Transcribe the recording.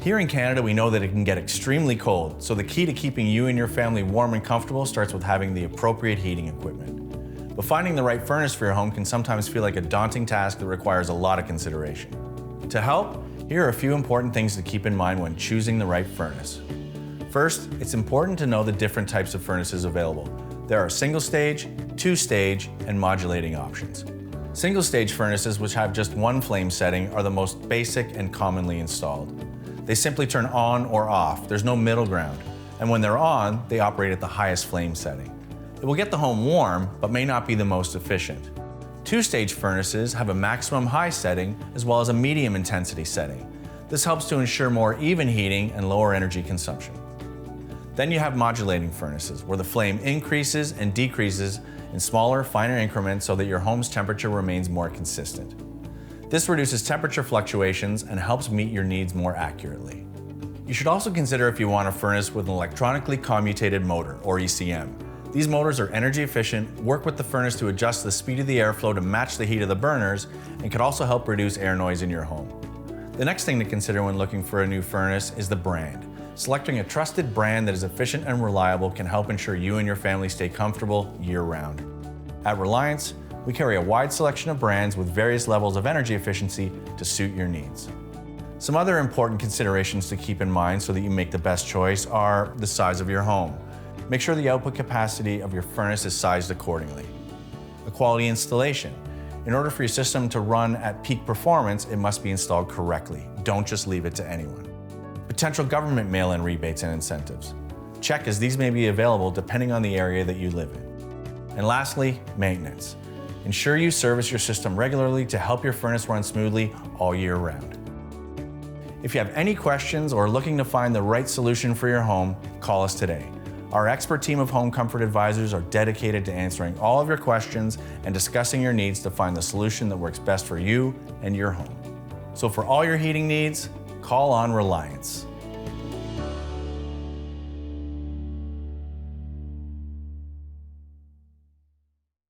Here in Canada, we know that it can get extremely cold, so the key to keeping you and your family warm and comfortable starts with having the appropriate heating equipment. But finding the right furnace for your home can sometimes feel like a daunting task that requires a lot of consideration. To help, here are a few important things to keep in mind when choosing the right furnace. First, it's important to know the different types of furnaces available. There are single-stage, two-stage, and modulating options. Single-stage furnaces, which have just one flame setting, are the most basic and commonly installed. They simply turn on or off. There's no middle ground. And when they're on, they operate at the highest flame setting. It will get the home warm, but may not be the most efficient. Two-stage furnaces have a maximum high setting as well as a medium intensity setting. This helps to ensure more even heating and lower energy consumption. Then you have modulating furnaces, where the flame increases and decreases in smaller, finer increments so that your home's temperature remains more consistent. This reduces temperature fluctuations and helps meet your needs more accurately. You should also consider if you want a furnace with an electronically commutated motor, or ECM. These motors are energy efficient, work with the furnace to adjust the speed of the airflow to match the heat of the burners, and can also help reduce air noise in your home. The next thing to consider when looking for a new furnace is the brand. Selecting a trusted brand that is efficient and reliable can help ensure you and your family stay comfortable year-round. At Reliance, we carry a wide selection of brands with various levels of energy efficiency to suit your needs. Some other important considerations to keep in mind so that you make the best choice are the size of your home. Make sure the output capacity of your furnace is sized accordingly. A quality installation. In order for your system to run at peak performance, it must be installed correctly. Don't just leave it to anyone. Potential government mail-in rebates and incentives. Check, as these may be available depending on the area that you live in. And lastly, maintenance. Ensure you service your system regularly to help your furnace run smoothly all year round. If you have any questions or are looking to find the right solution for your home, call us today. Our expert team of home comfort advisors are dedicated to answering all of your questions and discussing your needs to find the solution that works best for you and your home. So for all your heating needs, call on Reliance.